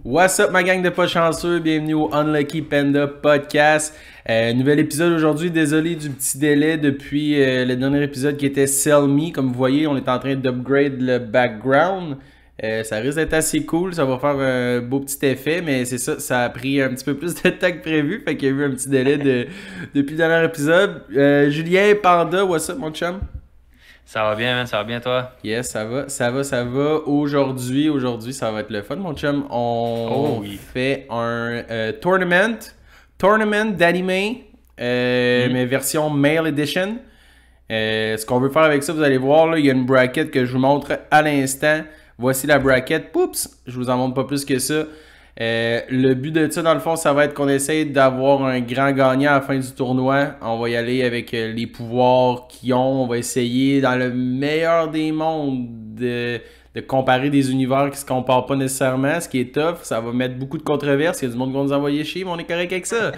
What's up ma gang de pas chanceux, bienvenue au Unlucky Panda Podcast. Nouvel épisode aujourd'hui, désolé du petit délai depuis le dernier épisode qui était Sell Me. Comme vous voyez, on est en train d'upgrade le background. Ça risque d'être assez cool, ça va faire un beau petit effet, mais c'est ça, ça a pris un petit peu plus de temps que prévu, fait qu'il y a eu un petit délai depuis le dernier épisode. Julien Panda, what's up mon chum? Ça va bien, man, ça va bien toi? Yes, ça va. Aujourd'hui, ça va être le fun, mon chum. Oh On oui. fait un tournament d'anime, mais version Male Edition. Ce qu'on veut faire avec ça, vous allez voir, là, il y a une bracket que je vous montre à l'instant. Voici la bracket. Poups! Je vous en montre pas plus que ça. Le but de ça, dans le fond, ça va être qu'on essaye d'avoir un grand gagnant à la fin du tournoi. On va y aller avec les pouvoirs qu'ils ont. On va essayer, dans le meilleur des mondes, de comparer des univers qui se comparent pas nécessairement. Ce qui est tough, ça va mettre beaucoup de controverses. Il y a du monde qui va nous envoyer chier, mais on est correct avec ça.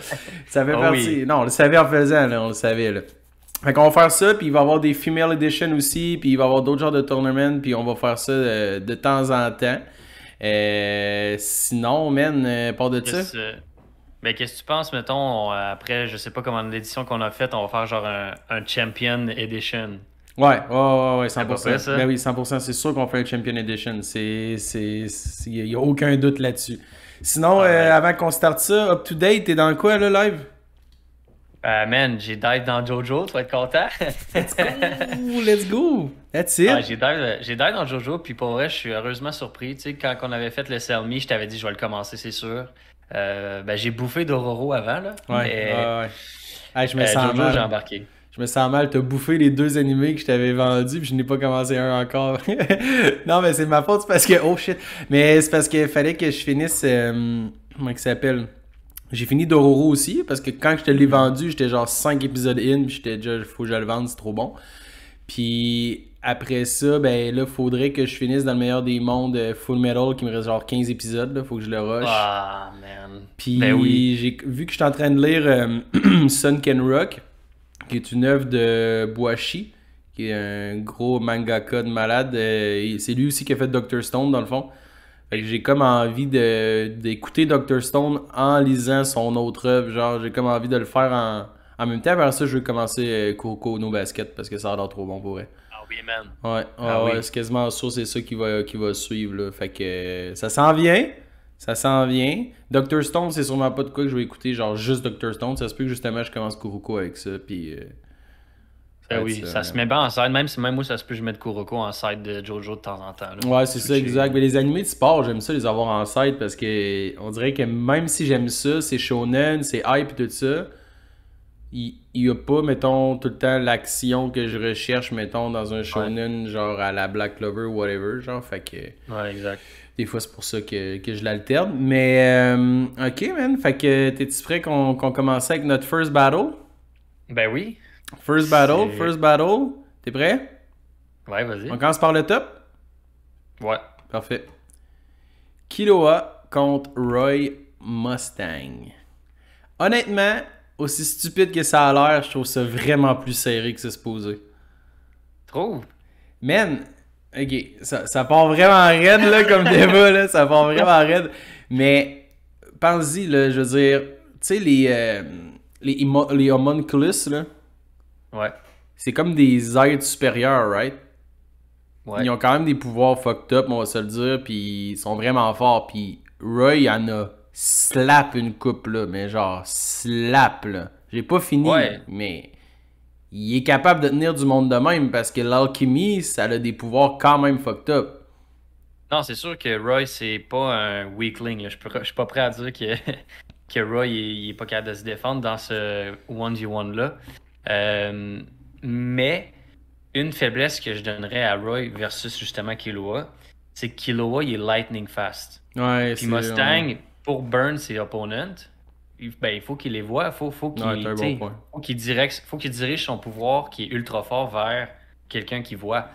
Ça fait Oh partie. oui. Non, on le savait en faisant, là, on le savait, là. Fait qu'on va faire ça, puis il va y avoir des Female Edition aussi, puis il va y avoir d'autres genres de tournaments, puis on va faire ça de temps en temps. Sinon, man, part de ça. Qu'est-ce que tu penses, mettons, après, je sais pas comment l'édition qu'on a faite, on va faire genre un Champion Edition. Ouais, C'est à peu 100%. près ça? Ben oui, 100%, c'est sûr qu'on fait un Champion Edition. Il n'y a aucun doute là-dessus. Sinon, Alright. avant qu'on starte ça, up to date, t'es dans quoi, là, live? Man, j'ai dive dans JoJo, tu vas être content? Ooh, let's go! That's it! Ah, j'ai dive dans JoJo, puis pour vrai, je suis heureusement surpris. Tu sais, quand on avait fait le Sell Me, je t'avais dit, je vais le commencer, c'est sûr. J'ai bouffé Dororo avant, là, mais Ouais. Hey, je me sens JoJo, j'ai mal. embarqué. Je me sens mal, t'as bouffé les deux animés que je t'avais vendus, puis je n'ai pas commencé un encore. Non, mais c'est ma faute, c'est parce que... Oh shit! Mais c'est parce qu'il fallait que je finisse... comment il s'appelle? J'ai fini Dororo aussi, parce que quand je te l'ai vendu, j'étais genre 5 épisodes in, puis j'étais déjà... Faut que je le vende, c'est trop bon. Puis après ça, ben là, faudrait que je finisse dans le meilleur des mondes Full Metal, qui me reste genre 15 épisodes, là, faut que je le rush. Ah, man. Ben oui. Puis j'ai vu que je suis en train de lire Sunken Rock, qui est une œuvre de Boichi, qui est un gros mangaka de malade. C'est lui aussi qui a fait Dr. Stone, dans le fond. Fait que j'ai comme envie d'écouter Dr. Stone en lisant son autre œuvre. Genre, j'ai comme envie de le faire en même temps. Après ça, je vais commencer Kuroko no Basket parce que ça a l'air trop bon pour vrai. Ah oui, man. Ouais, Ah ouais, oui. c'est quasiment sûr, c'est ça qui va suivre, là. Fait que ça s'en vient. Ça s'en vient. Dr. Stone, c'est sûrement pas de quoi que je vais écouter, genre juste Dr. Stone. Ça se peut que justement je commence Kuroko avec ça, puis ça Ben va être oui, ça, ça se met bien en side. Même si même moi, ça se peut que je mette Kuroko en side de JoJo de temps en temps. Là. Ouais, c'est ça, Switcher. exact. Mais les animés de sport, j'aime ça les avoir en side parce que on dirait que même si j'aime ça, c'est shonen, c'est hype et tout ça, il y a pas, mettons, tout le temps l'action que je recherche, mettons, dans un Ouais, shonen, genre à la Black Clover ou whatever, genre, fait que ouais, exact. des fois c'est pour ça que je l'alterne. Mais, ok, man, fait que t'es-tu prêt qu'on commence avec notre first battle? Ben oui, First c'est... battle, t'es prêt? Ouais, On vas-y. commence par le top? Ouais. Parfait. Killua contre Roy Mustang. Honnêtement, aussi stupide que ça a l'air, je trouve ça vraiment plus serré que c'est supposé. Trouve? Man, ok, ça part vraiment raide là comme débat, là, ça part vraiment raide. Mais pense-y, là, je veux dire, tu sais, les homunculus, là, Ouais. c'est comme des êtres supérieurs, right? Ouais. Ils ont quand même des pouvoirs fucked up, on va se le dire, puis ils sont vraiment forts. Puis Roy il en a slap une coupe, là, mais genre slap, là. J'ai pas fini, Ouais. mais il est capable de tenir du monde de même parce que l'alchimie, ça a des pouvoirs quand même fucked up. Non, c'est sûr que Roy, c'est pas un weakling. Là. Je suis pas prêt à dire que, que Roy, il est pas capable de se défendre dans ce 1v1-là. Euh, mais une faiblesse que je donnerais à Roy versus justement Killua, c'est que Killua, il est lightning fast. Ouais, Puis c'est. Ouais, Mustang, pour burn ses opponents, il faut qu'il les voit, faut ouais, qu'il t'as un tu bon sais, point. faut qu'il dirige son pouvoir qui est ultra fort vers quelqu'un qui voit.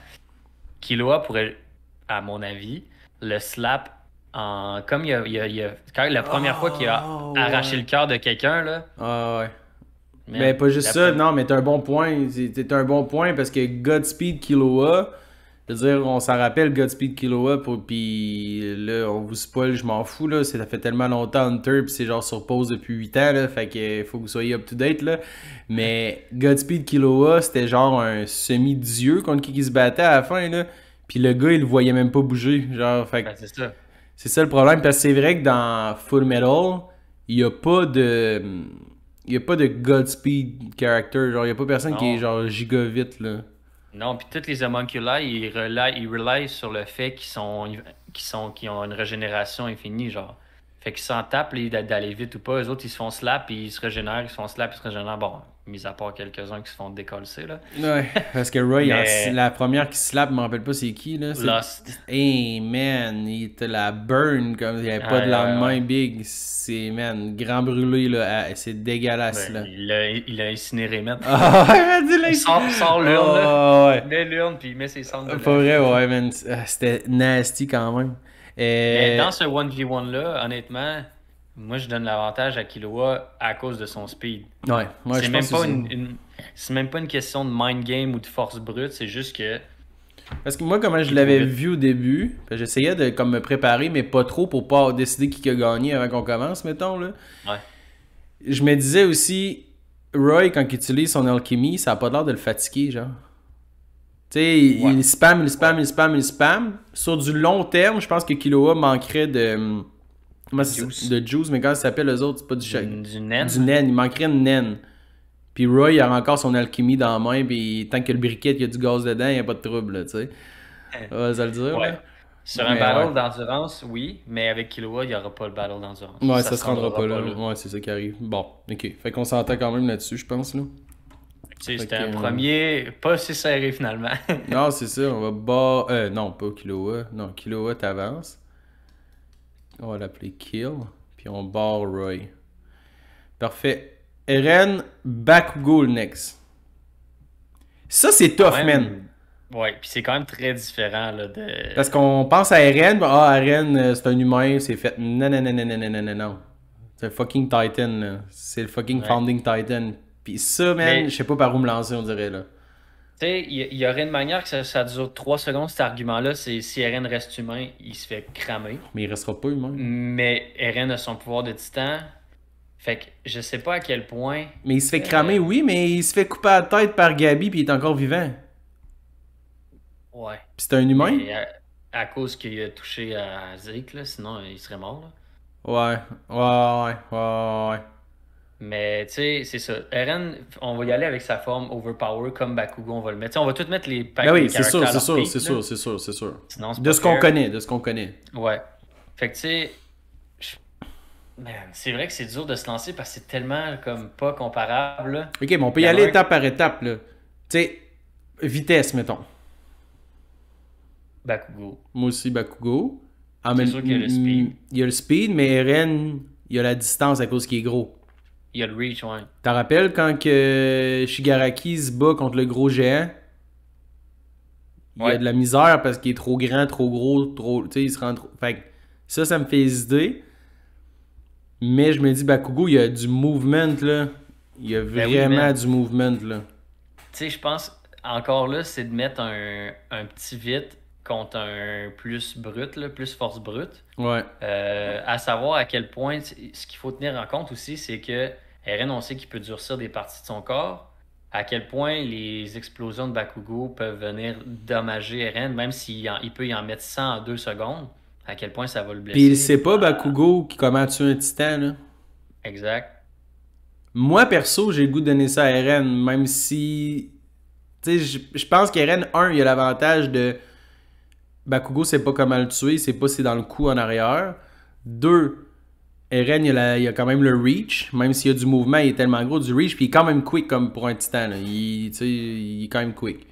Killua pourrait, à mon avis, le slap en. Comme quand la première fois qu'il a Oh, arraché ouais. le cœur de quelqu'un, là, Ah, ouais. Mais man, pas juste la ça, première. non, mais t'as un bon point. C'est un bon point parce que Godspeed Killua, Je veux dire, on s'en rappelle Godspeed Killua, puis là, on vous spoil, je m'en fous, là. Ça fait tellement longtemps Hunter, puis c'est genre sur pause depuis 8 ans, là. Fait que faut que vous soyez up-to-date, là. Mais Godspeed Killua, c'était genre un semi-dieu contre qui se battait à la fin, là. Puis le gars, il le voyait même pas bouger. Genre, fait que Ben, c'est ça. c'est ça le problème, parce que c'est vrai que dans Full Metal, il y a pas de. Il y a pas de Godspeed character. Genre, il y a pas personne qui est Non. genre giga vite, là. Non, puis tous les homunculi, ils relient sur le fait qu'ils ont une régénération infinie, genre. Fait qu'ils s'en tapent d'aller vite ou pas. Eux autres, ils se font slap, puis ils se régénèrent, ils se font slap, ils se régénèrent. Bon, mis à part quelques-uns qui se font décoller, là. Ouais, parce que Roy, Mais la première qui slap, je me rappelle pas c'est qui, là. Lost. Hey, man, il te la burn comme il n'y avait pas de Ouais, ouais, lendemain ouais. big. C'est, man, grand brûlé, là. C'est dégueulasse, Ben, là. il a incinéré, man. Ah, ouais, man, dis Il sort l'urne, là. oh, ouais. Il met l'urne, puis il met ses cendres Pas dedans. vrai, ouais, man. C'était nasty quand même. Mais dans ce 1v1-là, honnêtement, moi, je donne l'avantage à Killua à cause de son speed. Ouais, moi, C'est je même pense pas aussi. c'est même pas une question de mind game ou de force brute, c'est juste que Parce que moi, comment je il est trop l'avais vite. vu au début, j'essayais de comme me préparer, mais pas trop pour pas décider qui a gagné avant qu'on commence, mettons, là. Ouais. Je me disais aussi, Roy, quand il utilise son alchimie, ça a pas l'air de le fatiguer, genre. Tu sais, Ouais. il spam, il Ouais. spam, il spam, il spam. Sur du long terme, je pense que Killua manquerait de. Comment Juice. de juice, mais comment ça s'appelle les autres? C'est pas du chag. Du Du naine. nen, il manquerait de nen. Puis Roy, il a encore son alchimie dans la main, puis tant que le briquet, il y a du gaz dedans, il n'y a pas de trouble, là, tu sais. On va se le dire, Ouais. là. Sur un Mais ouais. battle d'endurance, oui, mais avec Killua, il n'y aura pas le battle d'endurance. Ouais, Ça ça se se rendra rendra pas là. pas là. Ouais, c'est ça qui arrive. Bon, ok. Fait qu'on s'entend quand même là-dessus, je pense, là. Tu sais, Fait c'était que, un premier pas si serré finalement. non, c'est ça, on va bas. Non, pas Killua. Non, Killua t'avances. On va l'appeler Kill. Puis on barre Roy. Parfait. Eren, Bakugo le next. Ça, c'est Quand tough, man. même. Ouais, puis c'est quand même très différent là, de. Parce qu'on pense à Eren. Ah, Eren, c'est un humain, c'est fait. Non, non, non, non, non, non, non, non, non. C'est un fucking Titan, là. C'est le fucking Ouais. Founding Titan. Puis ça, man, je Mais sais pas par où me lancer, on dirait, là. tu sais, il y aurait une manière que ça dure 3 secondes, cet argument-là, c'est si Eren reste humain, il se fait cramer. Mais il restera pas humain. Mais Eren a son pouvoir de titan. Fait que je sais pas à quel point. Mais il se fait euh, cramer, oui, mais il se fait couper la tête par Gabi, puis il est encore vivant. ouais. Puis c'est un humain? Mais à cause qu'il a touché à Zeke, là, sinon il serait mort. Là. Ouais, ouais, ouais, ouais, ouais. Mais tu sais, c'est ça. Eren, on va y aller avec sa forme overpower comme Bakugo, on va le mettre. Tu sais, on va tout mettre Ben les oui, c'est sûr, caractères à c'est leur sûr, peak, c'est là. sûr, c'est sûr, c'est sûr. Sinon, c'est De pas ce qu'on fair. connaît, de ce qu'on connaît. Ouais. Fait que tu sais, je- man, c'est vrai que c'est dur de se lancer parce que c'est tellement comme pas comparable. Là. Ok, mais on peut Il y y en aller a un. étape par étape, là. Tu sais, vitesse, mettons. Bakugo. Moi aussi, Bakugo. C'est sûr qu'il y a le speed. Il y a le speed, mais Eren, il y a la distance à cause qu'il est gros. Il y a le reach, ouais. T'en rappelles quand que Shigaraki se bat contre le gros géant? Il y a Ouais. de la misère parce qu'il est trop grand, trop gros, trop. Tu sais, il se rend trop. Fait que ça me fait hésiter. Mais je me dis, Bakugo, il y a du movement, là. Il y a Ben oui, vraiment man. du movement, là. Tu sais, je pense, encore là, c'est de mettre un petit vite contre un plus brut, là, plus force brute. Ouais. À savoir à quel point, ce qu'il faut tenir en compte aussi, c'est que Eren, on sait qu'il peut durcir des parties de son corps. À quel point les explosions de Bakugo peuvent venir dommager Eren, même il peut y en mettre 100 en 2 secondes. À quel point ça va le Puis il blesser. sait pas, Bakugo, qui comment tuer un titan, là. Exact. Moi, perso, j'ai le goût de donner ça à Eren, même si. Tu sais, je pense qu'Eren, il a l'avantage de. Bakugo sait pas comment le tuer, il sait pas si c'est dans le cou en arrière. Deux, Eren, il a quand même le reach, même s'il y a du mouvement, il est tellement gros du reach, puis il est quand même quick comme pour un titan, là. Tu sais, il est quand même quick.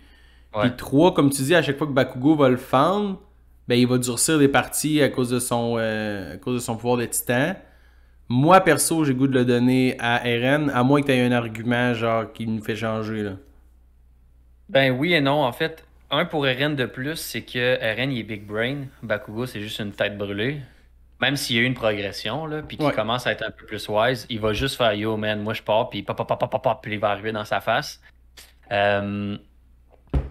Ouais. Puis trois, comme tu dis, à chaque fois que Bakugo va le fendre, ben il va durcir des parties à cause de son pouvoir de titan. Moi, perso, j'ai le goût de le donner à Eren, à moins que tu aies un argument genre qui nous fait changer, là. Ben oui et non. En fait, un pour Eren de plus, c'est que Eren, il est big brain. Bakugo, c'est juste une tête brûlée. Même s'il y a eu une progression, là, puis qu'il Ouais. commence à être un peu plus wise, il va juste faire yo, man, moi je pars, puis pop, pop, pop, pop, pop, puis il va arriver dans sa face. Euh,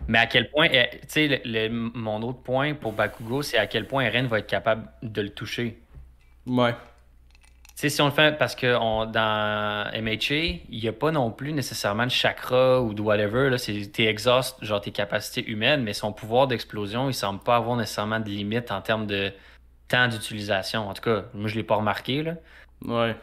Mais à quel point, tu sais, mon autre point pour Bakugo, c'est à quel point Eren va être capable de le toucher. Ouais. Tu sais, si on le fait, parce que dans MHA, il n'y a pas non plus nécessairement de chakra ou de whatever, là, t'es exhaust, genre tes capacités humaines, mais son pouvoir d'explosion, il semble pas avoir nécessairement de limite en termes de temps d'utilisation. En tout cas, moi, je l'ai pas remarqué, là. Ouais.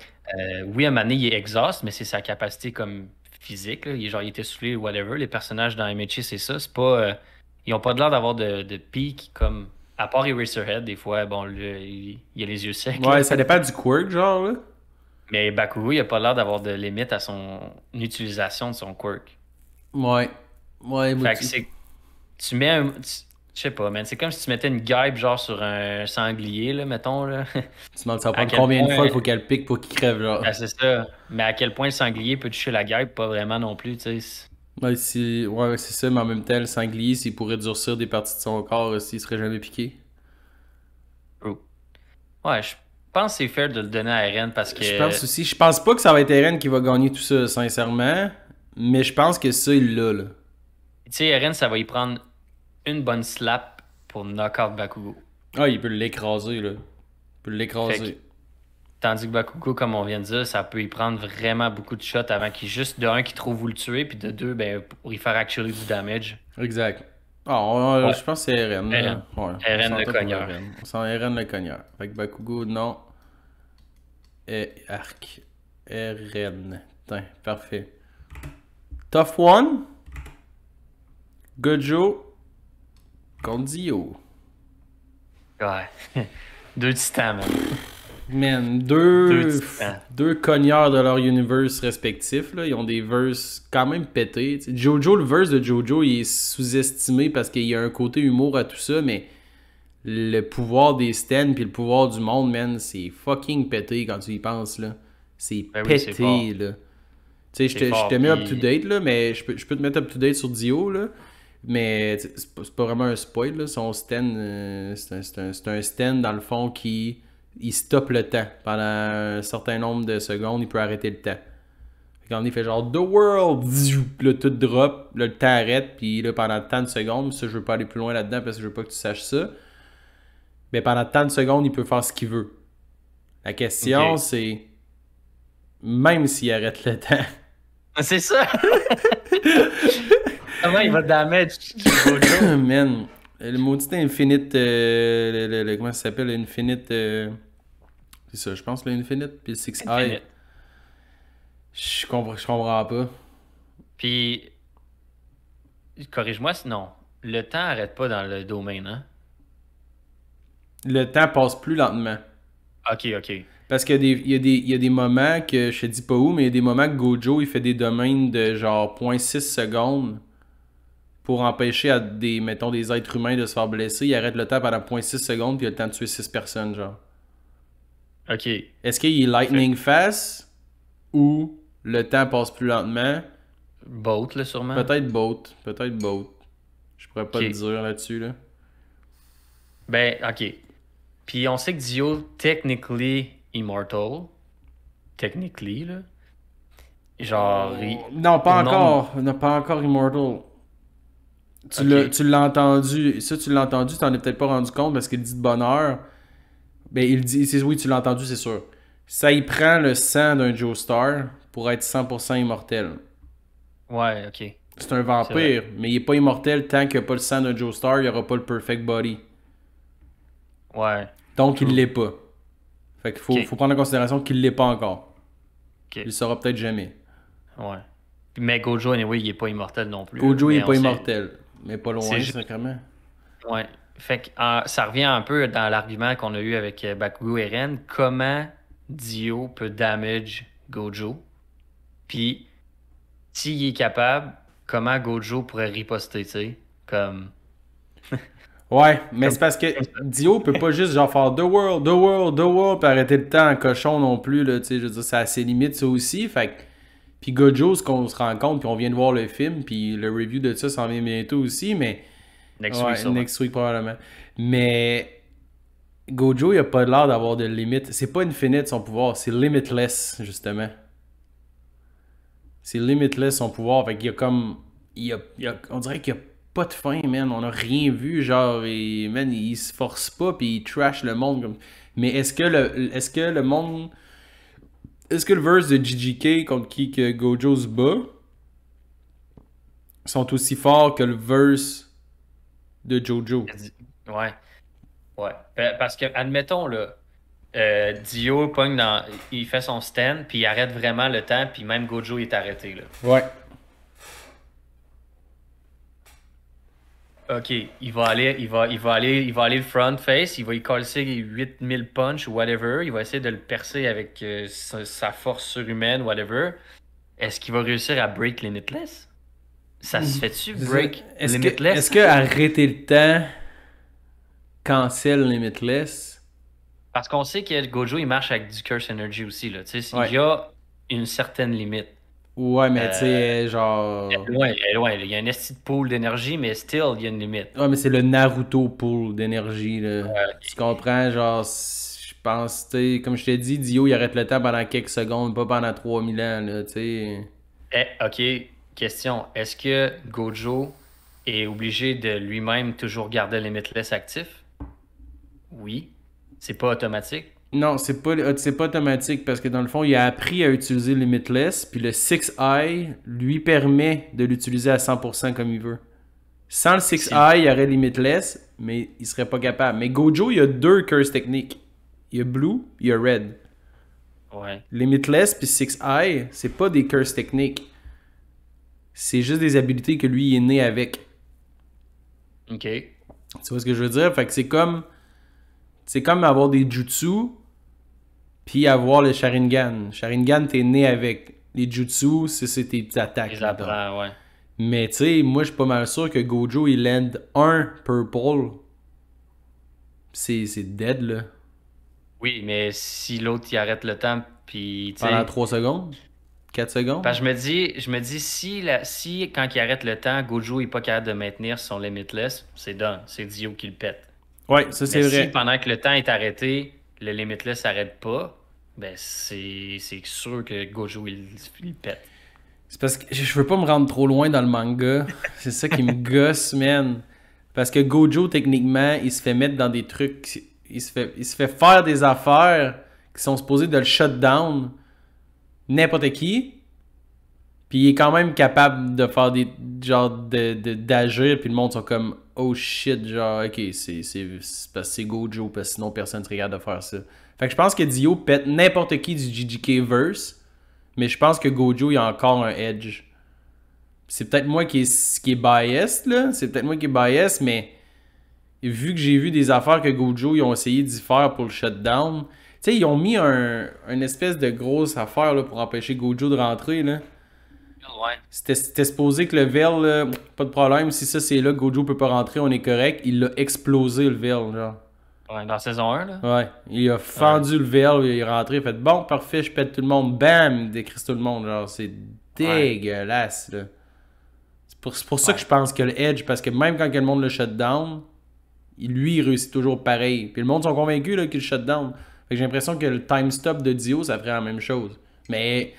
Oui, à un moment donné, il est exhaust, mais c'est sa capacité comme physique, là. Il est essoufflé ou whatever. Les personnages dans MHA, c'est ça. C'est pas, ils ont pas l'air d'avoir de pic comme. À part Eraserhead, des fois, bon, il a les yeux secs, là. Ouais, ça dépend du quirk, genre, là. Mais Bakugo, il a pas l'air d'avoir de limite à son utilisation de son quirk. Ouais. Ouais, moi, Fait que c'est. Tu mets un. Je sais pas, man. C'est comme si tu mettais une guêpe, genre, sur un sanglier, là, mettons, là. tu demandes ça va À prendre quel combien de fois point. il faut qu'elle pique pour qu'il crève, genre. Ben, c'est ça. Mais à quel point le sanglier peut toucher la guêpe, pas vraiment non plus, tu sais. Ouais, ouais, c'est ça, mais en même temps, le sanglier, s'il pourrait durcir des parties de son corps, s'il serait jamais piqué. True. Ouais, je pense que c'est fair de le donner à Eren parce Je que, pense aussi, je pense pas que ça va être Eren qui va gagner tout ça, sincèrement. Mais je pense que ça, il l'a, là. tu sais, Eren, ça va y prendre une bonne slap pour knock out Bakugo. Ah, il peut l'écraser, là. Il peut Fait que, l'écraser. tandis que Bakugo, comme on vient de dire, ça peut y prendre vraiment beaucoup de shots avant qu'il juste, de un, qu'il trouve où le tuer, puis de deux, ben, pour y faire actually du damage. Exact. Ah, Ouais, je pense que c'est Eren, Eren. là. Ouais, on Eren le s'entend pour cogneur. Eren. On sent Eren le cogneur. Fait que Bakugo, non. Et arc. Eren. Putain, parfait. Tough one. Gojo. Contre Dio. Ouais. Deux titans, man. Man, Deux titans. deux cogneurs de leur universe respectif, là. Ils ont des verses quand même pétés. T'sais, Jojo, le verse de Jojo, il est sous-estimé parce qu'il y a un côté humour à tout ça, mais le pouvoir des stands puis le pouvoir du monde, man, c'est fucking pété quand tu y penses, là. C'est Ben oui, c'est fort. pété, là. Tu sais, C'est je fort. t'ai mis Puis, up-to-date, là, mais je peux te mettre up-to-date sur Dio, là. Mais c'est pas vraiment un spoil, là. Son stand, c'est un stand, dans le fond, qui il stoppe le temps. Pendant un certain nombre de secondes, il peut arrêter le temps. Quand il fait genre The World, puis là tout drop, là, le temps arrête, puis là pendant tant de secondes, ça je veux pas aller plus loin là-dedans parce que je veux pas que tu saches ça. Mais pendant tant de secondes, il peut faire ce qu'il veut. La question ok. c'est, même s'il arrête le temps, C'est ça! Comment il va damage Jojo? man, le maudit Infinite, comment ça s'appelle, Infinite, c'est ça, je pense l'Infinite, puis le Six Eye, Infinite. je comprends pas. Puis, corrige-moi sinon. Le temps arrête pas dans le domaine, hein? Le temps passe plus lentement. Ok, ok. Parce qu'il y a il y a des moments que, je te dis pas où, mais il y a des moments que Gojo, il fait des domaines de genre 0.6 secondes pour empêcher à des, mettons, des êtres humains de se faire blesser. Il arrête le temps pendant 0.6 secondes puis il a le temps de tuer 6 personnes, genre. Ok. Est-ce qu'il est lightning fast ou le temps passe plus lentement? Boat, là, sûrement. Peut-être both. Peut-être both. Je pourrais pas Ok. te dire là-dessus, là. Ben, ok. Puis on sait que Dio, technically immortal. Technically, là. Genre, Non, pas au nombre. encore. Non, pas encore Immortal. Ok. Tu l'as entendu. Ça, tu l'as entendu, t'en es peut-être pas rendu compte parce qu'il dit de bonne heure. Ben, il dit, oui, tu l'as entendu, c'est sûr. Ça, il prend le sang d'un Joestar pour être 100% immortel. Ouais, ok. C'est un C'est vrai. vampire, mais il est pas immortel tant qu'il n'y a pas le sang d'un Joestar, il n'y aura pas le perfect body. Ouais. Donc, il True. l'est pas. Fait qu'il Ok. faut prendre en considération qu'il l'est pas encore. Il le Ok. saura peut-être jamais. Ouais. Mais Gojo, anyway, il est pas immortel non plus, là. Gojo, il est Mais on pas sait. immortel. Mais pas C'est loin, juste. sacrément. Ouais. Fait que ça revient un peu dans l'argument qu'on a eu avec Bakugo et Ren. Comment Dio peut damage Gojo? Puis, s'il est capable, comment Gojo pourrait riposter, tu sais? Comme. Ouais, mais Comme c'est parce que comme ça. Dio peut pas juste genre faire The World, The World, The World, puis arrêter le temps en cochon non plus, là, tu sais, je veux dire, ça a ses limites ça aussi, fait que... Puis Gojo, ce qu'on se rend compte, puis on vient de voir le film, puis le review de ça s'en vient bientôt aussi, mais... Next week, Ouais, sûrement. next week probablement. Mais Gojo, il a pas l'air d'avoir de limite. C'est pas infinite son pouvoir, c'est limitless, justement. C'est limitless son pouvoir, fait qu'il y a comme... on dirait qu'il y a pas de fin, man. On a rien vu, genre, et, man, il se force pas, puis il trash le monde. Mais est-ce que le monde... Est-ce que le verse de GGK contre qui que Gojo se bat sont aussi forts que le verse de Jojo? Ouais. Ouais. Parce que, admettons, là, Dio pogne il fait son stand, puis il arrête vraiment le temps, puis même Gojo il est arrêté, là. Ouais. Ok, il va aller le front face, il va y coller 8000 punch ou whatever, il va essayer de le percer avec sa force surhumaine, whatever. Est-ce qu'il va réussir à break Limitless? Ça se fait-tu, break Limitless? Est-ce que arrêter le temps cancel Limitless? Parce qu'on sait que Gojo, il marche avec du Curse Energy aussi, là. Tu sais, Ouais. il y a une certaine limite. Ouais, mais tu sais, genre... Elle est loin. Il y a un esti de pool d'énergie, mais still, il y a une limite. Ouais, mais c'est le Naruto pool d'énergie, là. Ouais. Tu comprends? Genre, je pense, tu sais, comme je t'ai dit, Dio, il arrête le temps pendant quelques secondes, pas pendant 3000 ans, là, tu sais. Ok, question. Est-ce que Gojo est obligé de lui-même toujours garder Limitless actif? Oui. C'est pas automatique? Non, c'est pas automatique parce que dans le fond, il a appris à utiliser Limitless, puis le 6-Eye lui permet de l'utiliser à 100% comme il veut. Sans le 6-Eye, il y aurait Limitless, mais il serait pas capable. Mais Gojo, il y a deux curse techniques. Il y a Blue, il y a Red. Ouais. Limitless puis 6-Eye, c'est pas des curse techniques. C'est juste des habilités que lui il est né avec. Ok. Tu vois ce que je veux dire? Fait que c'est comme avoir des jutsu puis avoir le Sharingan. Sharingan, t'es né avec. Les jutsu, c'est tes attaques. Les apprends, ouais. Mais tu sais, moi je suis pas mal sûr que Gojo il land un purple. C'est dead là. Oui, mais si l'autre il arrête le temps, puis tu sais. Pendant 3 secondes? 4 secondes? Parce que je me dis si quand il arrête le temps, Gojo est pas capable de maintenir son Limitless, c'est done. C'est Dio qui le pète. Ouais, ça c'est Mais vrai. si pendant que le temps est arrêté, le Limitless s'arrête pas, ben c'est sûr que Gojo il pète. C'est parce que je veux pas me rendre trop loin dans le manga. C'est ça qui me gosse, man. Parce que Gojo, techniquement, il se fait mettre dans des trucs. Il se fait faire des affaires qui sont supposées de le shut down n'importe qui. Puis il est quand même capable de faire des. Genre, d'agir. Puis le monde sont comme, oh shit, genre, ok, c'est parce que c'est Gojo. Parce que sinon personne serait capable de faire ça. Fait que je pense que Dio pète n'importe qui du GGK verse. Mais je pense que Gojo, il a encore un edge. C'est peut-être moi qui est biased, là. C'est peut-être moi qui est biased, mais vu que j'ai vu des affaires que Gojo, ils ont essayé d'y faire pour le shutdown, tu sais, ils ont mis une espèce de grosse affaire là, pour empêcher Gojo de rentrer, là. Ouais. C'était supposé que le veil, là, pas de problème, si ça c'est là, Gojo peut pas rentrer, on est correct. Il l'a explosé, le veil, genre. Ouais, dans saison 1, là. Ouais, il a fendu le veil, il est rentré, il a fait bon, parfait, je pète tout le monde, bam, il décrisse tout le monde, genre, c'est dégueulasse, là. C'est pour ça que je pense que le Edge, parce que même quand le monde le shut down, lui, il réussit toujours pareil. Puis le monde sont convaincus là, qu'il le shut down. Fait que j'ai l'impression que le time stop de Dio, ça ferait la même chose. Mais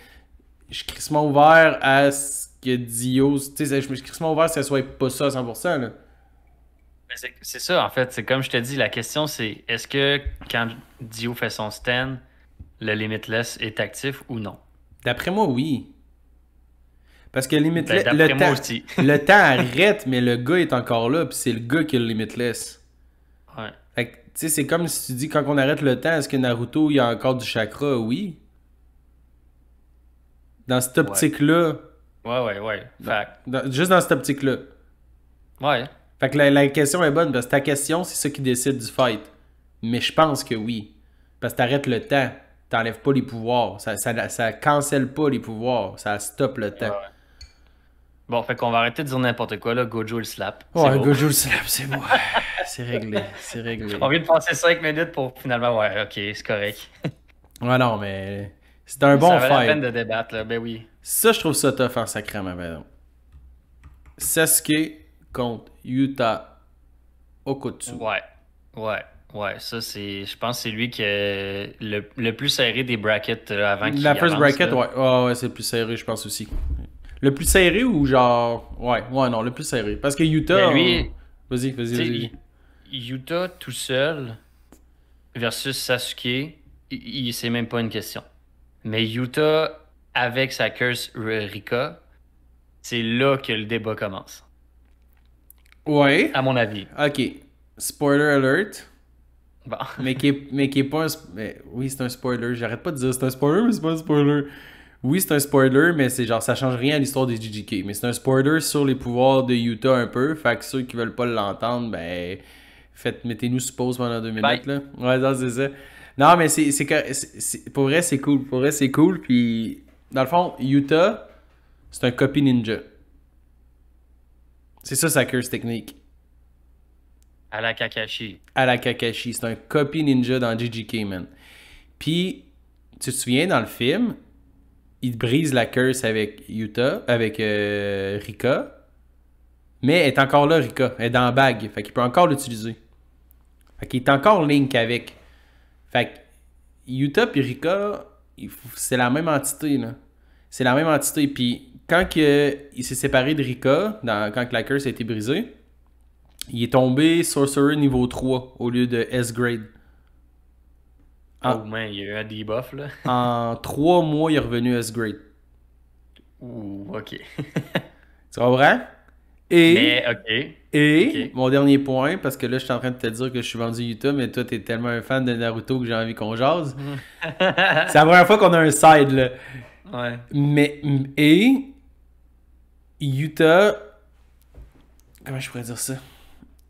je suis crissement ouvert à ce que Dio, tu sais, je suis crissement ouvert à ce que ça soit pas ça à 100%, là. C'est ça, en fait. C'est comme je te dis, la question c'est est-ce que quand Dio fait son stand, le Limitless est actif ou non? D'après moi, oui. Parce que Ben, d'après moi aussi. le temps arrête, mais le gars est encore là, puis c'est le gars qui a le Limitless. Ouais. Fait que, tu sais, c'est comme si tu dis, quand on arrête le temps, est-ce que Naruto, il y a encore du chakra? Oui. Dans cette optique-là. Ouais. Juste dans cette optique-là. Ouais. Fait que la question est bonne, parce que ta question, c'est ça qui décide du fight. Mais je pense que oui. Parce que t'arrêtes le temps. T'enlèves pas les pouvoirs. Ça cancelle pas les pouvoirs. Ça stoppe le temps. Ouais. Bon, fait qu'on va arrêter de dire n'importe quoi, là. Gojo le slap. Ouais, beau. Gojo le slap, c'est bon. C'est réglé. C'est réglé. On vient de passer 5 minutes pour finalement, ouais, ok, c'est correct. Ouais, non, mais c'est un bon Ça valait la fight. peine de débattre, là. Ben oui. Ça, je trouve ça tough en sacrément, par exemple. Sasuke contre Yuta Okotsu. Ouais. Ça, c'est. Je pense que c'est lui qui est le plus serré des brackets avant qu'il La first avance, bracket, là. ouais. Ouais, c'est le plus serré, je pense aussi. Le plus serré ou genre... Ouais, non, le plus serré. Parce que Utah... Mais lui, Vas-y. Utah tout seul versus Sasuke, c'est même pas une question. Mais Utah avec sa curse Rika, c'est là que le débat commence. Ouais. À mon avis. Ok. Spoiler alert. Bon. mais qui est pas un... oui, c'est un spoiler. J'arrête pas de dire c'est un spoiler, mais c'est pas un spoiler. Oui, c'est un spoiler, mais c'est genre, ça change rien à l'histoire des JJK. Mais c'est un spoiler sur les pouvoirs de Utah un peu. Fait que ceux qui veulent pas l'entendre, ben, mettez-nous sur pause pendant 2 minutes, là. Ouais, non, c'est ça. Non, mais pour vrai, c'est cool. Pour vrai, c'est cool. Puis, dans le fond, Utah, c'est un copy ninja. C'est ça sa curse technique. À la Kakashi. À la Kakashi. C'est un copy ninja dans JJK, man. Puis, tu te souviens, dans le film, il brise la curse avec Rika. Mais elle est encore là, Rika. Elle est dans la bague. Fait qu'il peut encore l'utiliser. Fait qu'il est encore Link avec. Fait que Utah et Rika, c'est la même entité, là. C'est la même entité. Puis quand il s'est séparé de Rika, quand la curse a été brisée, il est tombé Sorcerer niveau 3 au lieu de S-Grade. Oh man, il y a eu un debuff là. En 3 mois, il est revenu S-Grade. Ouh, ok. Tu comprends? Ok. Mon dernier point, parce que là, je suis en train de te dire que je suis vendu Utah, mais toi, t'es tellement un fan de Naruto que j'ai envie qu'on jase. C'est la première fois qu'on a un side, là. Ouais. Et Utah, comment je pourrais dire ça?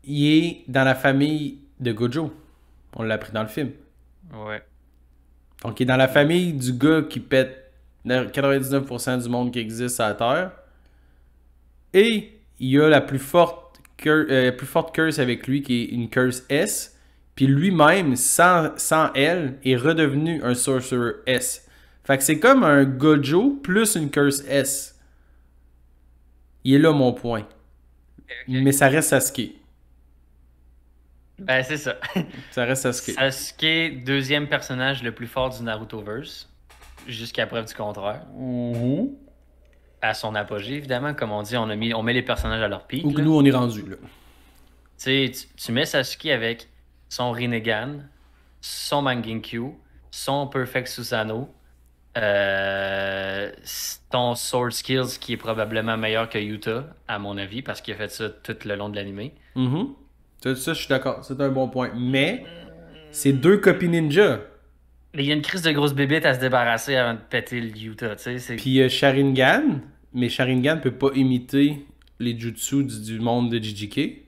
Il est dans la famille de Gojo. On l'a appris dans le film. Ouais. Donc, il est dans la famille du gars qui pète 99% du monde qui existe à la Terre. Et il a la plus forte curse avec lui, qui est une curse S. Puis lui-même, sans elle, est redevenu un Sorcerer S. Fait que c'est comme un Gojo plus une curse S. Il est là mon point. Okay. Mais ça reste Sasuke. Ben, c'est ça. Ça reste Sasuke. Sasuke, deuxième personnage le plus fort du Narutoverse. Jusqu'à preuve du contraire. À son apogée, évidemment. Comme on dit, on met les personnages à leur pic. Ou que nous, on est rendu là. Tu sais, tu mets Sasuke avec son Rinnegan, son Mangenkyo, son Perfect Susanoo, ton Sword Skills qui est probablement meilleur que Yuta, à mon avis, parce qu'il a fait ça tout le long de l'anime. Ça, je suis d'accord. C'est un bon point. Mais, c'est 2 copies ninja. Mais il y a une crise de grosse bébête à se débarrasser avant de péter le Yuta, tu sais. Puis Sharingan, mais Sharingan peut pas imiter les jutsu du monde de JJK.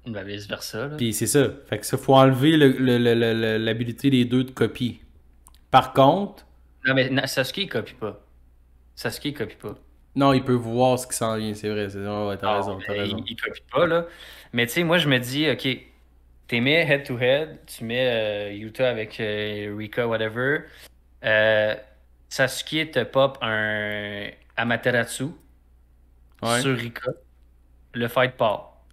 Ben, vice versa, là. Puis c'est ça. Fait que ça, faut enlever l'habilité des deux de copie. Par contre... Non, mais Sasuke, il copie pas. Non, il peut voir ce qui s'en vient, c'est vrai. Ouais, t'as raison. Il copie pas, là. Mais tu sais, moi, je me dis, OK, t'es mets head-to-head, tu mets Yuta avec Rika, whatever. Sasuke te pop un Amaterasu sur Rika. Le fight part.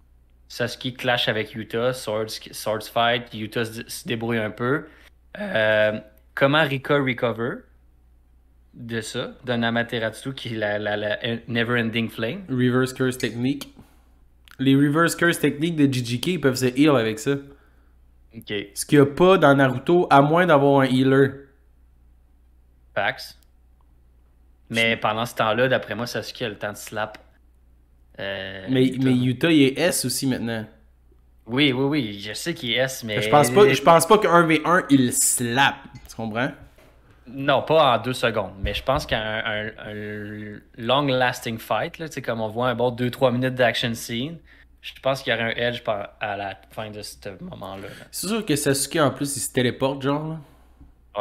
Sasuke clash avec Yuta, swords fight, Yuta se débrouille un peu. Comment Rika recover de ça, d'un Amaterasu qui est la Never-Ending Flame? Reverse Curse Technique. Les Reverse Curse Techniques de JJK, ils peuvent se heal avec ça. Ok. Ce qu'il n'y a pas dans Naruto, à moins d'avoir un healer. Facts. Mais pendant ce temps-là, d'après moi, Sasuke a le temps de slap. Mais Yuta, il est S aussi maintenant. Oui, je sais qu'il est S, mais... Je pense pas qu'un V1, il slap. Tu comprends? Non, pas en 2 secondes, mais je pense qu'un long-lasting fight, là, comme on voit un bon 2-3 minutes d'action scene, je pense qu'il y aurait un edge à la fin de ce moment-là. Là. C'est sûr que Sasuke, en plus, il se téléporte, genre, là.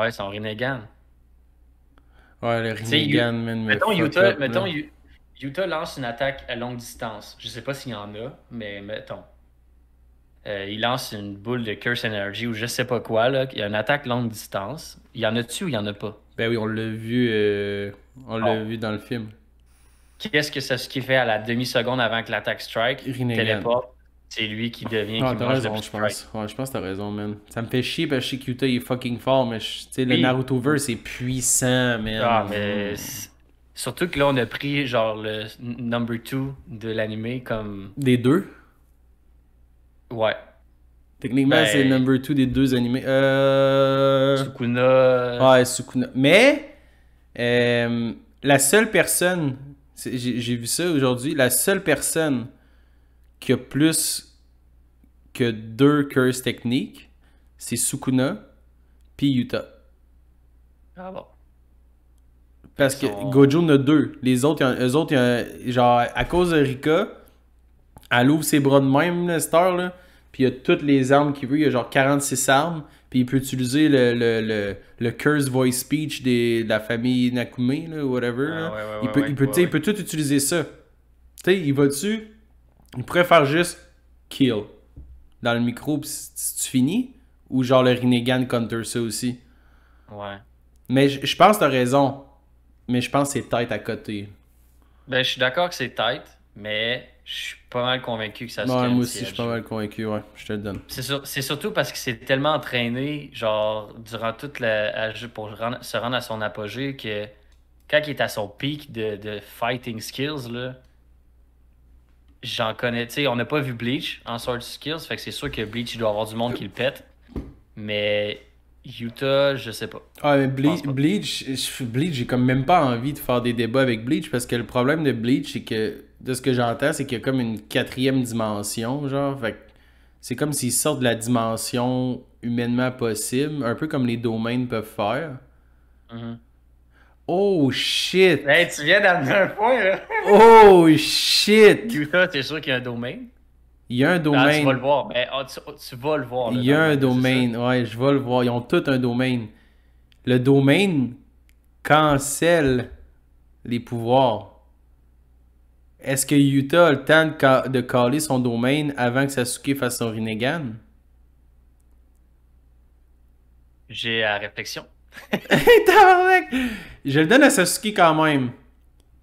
Ouais, son Rinnegan. Ouais, le Rinnegan, man. Mettons, Yuta lance une attaque à longue distance. Je sais pas s'il y en a, mais mettons. Il lance une boule de Curse Energy ou je sais pas quoi, là. Il y a une attaque longue distance. Il y en a-tu ou il y en a pas? Ben oui, on l'a vu, vu dans le film. Qu'est-ce que Sasuke fait à la demi-seconde avant que l'attaque strike? Téléporte. C'est lui qui devient... Ah, t'as raison, je pense. Ouais, je pense que t'as raison, man. Ça me fait chier parce que je sais que Yuta est fucking fort, mais tu sais, le Narutoverse est puissant, man. Ah, mais... Surtout que là, on a pris genre le number 2 de l'anime comme. Des deux. Ouais. Techniquement, c'est le Ben, number 2 des deux animés. Sukuna. Ouais, Sukuna. Mais, la seule personne, j'ai vu ça aujourd'hui, la seule personne qui a plus que deux curses techniques, c'est Sukuna puis Yuta. Ah bon. Parce que Son- Gojo en a deux. Les autres, eux autres, genre, à cause de Rika, elle ouvre ses bras de même, là, cette heure, là. Puis il y a toutes les armes qu'il veut. Il y a genre 46 armes. Puis il peut utiliser le Curse Voice Speech de la famille Nakume, là, whatever. Ah, Là. ouais, ouais, Il ouais, peut, ouais, il peut, tu sais, ouais, il peut tout utiliser ça. Tu sais, il va dessus. Il pourrait faire juste kill dans le micro. Puis si tu finis. Ou genre le Rinnegan counter ça aussi. ouais. Mais je pense que t'as raison. Mais je pense que c'est tête à côté. Ben, je suis d'accord que c'est tight, mais je suis pas mal convaincu que ça se Ouais, gagne moi si aussi, je suis elle pas joue. mal convaincu. Ouais, je te le donne. C'est surtout parce qu'il s'est tellement entraîné, genre, durant toute la. Se rendre à son apogée que quand il est à son pic de fighting skills, là, j'en connais. Tu sais, on n'a pas vu Bleach en Sword Skills, fait que c'est sûr que Bleach, il doit avoir du monde qui le pète. Mais Utah, je sais pas. Ah, mais Je pense pas. Bleach, j'ai comme même pas envie de faire des débats avec Bleach parce que le problème de Bleach, c'est que, de ce que j'entends, c'est qu'il y a comme une quatrième dimension, genre. Fait que c'est comme s'il sort de la dimension humainement possible, un peu comme les domaines peuvent faire. Mhm. Oh shit! Hey, tu viens d'amener un point, là. Oh shit! Utah, t'es sûr qu'il y a un domaine? Il y a un Ah, tu vas le domaine. voir. Ben, tu vas le voir, là, Il y dans a le un manga, c'est ça? domaine. Ouais, je vais le voir. Ils ont tous un domaine. Le domaine cancelle les pouvoirs. Est-ce que Yuta a le temps de caller son domaine avant que Sasuke fasse son Rinnegan? J'ai la réflexion. Tabarnak! Je le donne à Sasuke quand même.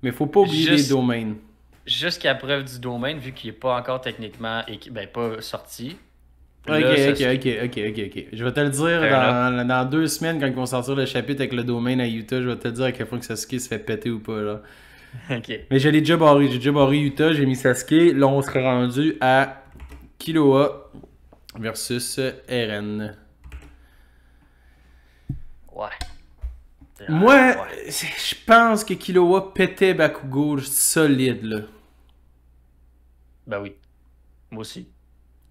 Mais faut pas oublier les Juste, domaines. jusqu'à preuve du domaine, vu qu'il est pas encore techniquement ben, pas sorti. Ok, Là, ça ok, ok, ok, ok, ok. Je vais te le dire Fair dans 2 semaines quand ils vont sortir le chapitre avec le domaine à Utah. Je vais te le dire à quel point que Sasuke se fait péter ou pas, là. Ok. Mais je l'ai déjà barré. J'ai déjà barré Utah, j'ai mis Sasuke. Là, on serait rendu à Killua versus Eren. Ouais. Moi, Ouais. je pense que Killua pétait Bakugo solide, là. Ben oui. Moi aussi.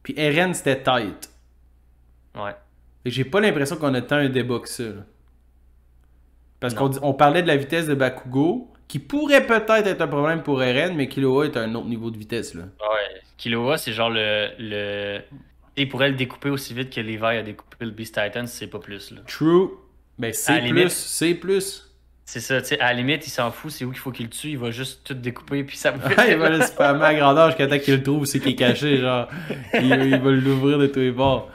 Puis Eren, c'était tight. Ouais. Fait que j'ai pas l'impression qu'on a tant un débat que ça, là. Parce Non. on parlait de la vitesse de Bakugo, qui pourrait peut-être être un problème pour Eren, mais Killua est à un autre niveau de vitesse, là. Ouais. Killua, c'est genre le. Il pourrait le découper aussi vite que Levi a découpé le Beast Titan si c'est pas plus, là. True. Ben, À c'est la plus, limite. c'est plus. C'est ça, tu sais, à la limite, il s'en fout, c'est où qu'il faut qu'il le tue, il va juste tout découper, puis ça me Ouais, il va le spammer à grandeur jusqu'à temps qu'il le trouve, c'est qui est caché, genre. Il va l'ouvrir de tous les bords.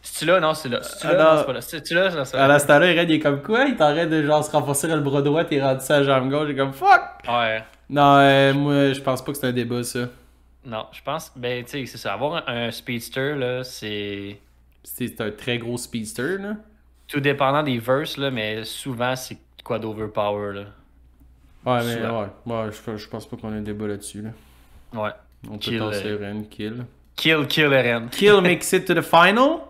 C'est-tu là? Non, c'est là. C'est-tu Ah, là? non. Non, c'est pas là. C'est-tu là? Non, c'est À là. l'instant là, Eren, il est comme quoi? Il t'arrête de genre se renforcer le bras droit, t'es rendu ça à la jambe gauche, il est comme fuck! Ouais. Non, moi, je pense pas que c'est un débat, ça. Non, je pense, ben, tu sais, c'est ça. Avoir un speedster, là, c'est C'est un très gros speedster, là. tout dépendant des verses, là, mais souvent, c'est quoi d'overpower, là. Ouais, mais Souvent. ouais, je pense pas qu'on ait un débat là-dessus, là. Ouais. On peut Kill, tasser Eren, kill. Kill Eren. Kill makes it to the final.